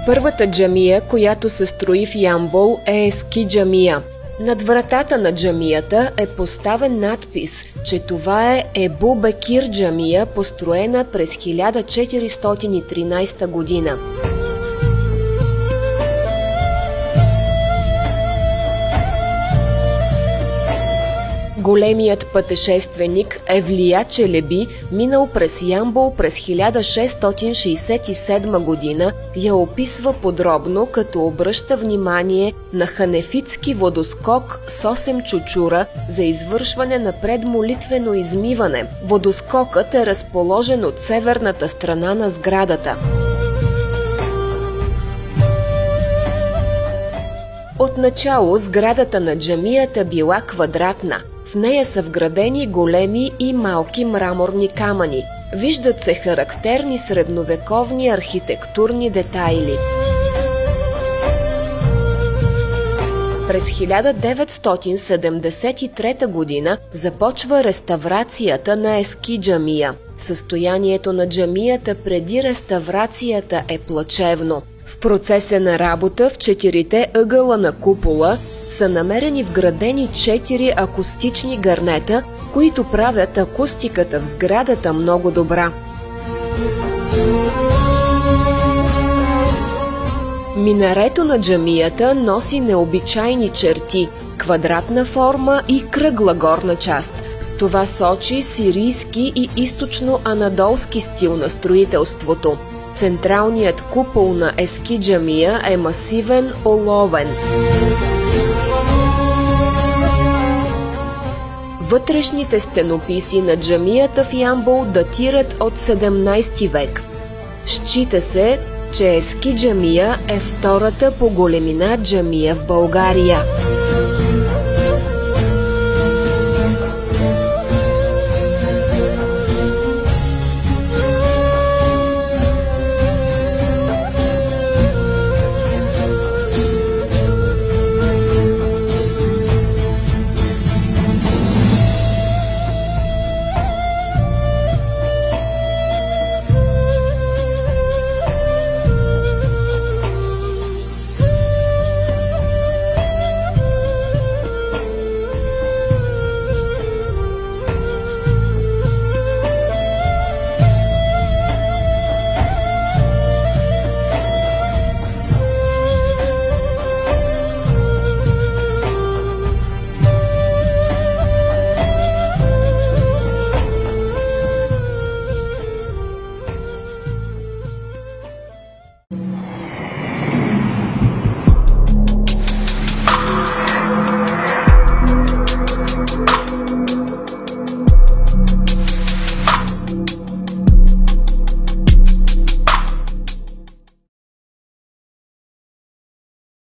Първата джамия, която се строи в Ямбол, е Ески джамия. Над вратата на джамията е поставен надпис, че това е Ебу Бекир джамия, построена през 1413 година. Големият пътешественик Евлия Челеби, минал през Ямбол през 1667 година, я описва подробно, като обръща внимание на ханефитски водоскок с 8 чучура за извършване на предмолитвено измиване. Водоскокът е разположен от северната страна на сградата. Отначало сградата на джамията била квадратна. В нея са вградени големи и малки мраморни камъни. Виждат се характерни средновековни архитектурни детайли. През 1973 година започва реставрацията на Ески джамия. Състоянието на джамията преди реставрацията е плачевно. В процеса на работа в 4 ъгъла на купола са намерени вградени 4 акустични гарнета, които правят акустиката в сградата много добра. Минарето на джамията носи необичайни черти, квадратна форма и кръгла горна част. Това сочи сирийски и източно-анадолски стил на строителството. Централният купол на Ески джамия е масивен оловен. Вътрешните стенописи на джамията в Ямбол датират от 17 век. Счита се, че Ески джамия е втората по големина джамия в България.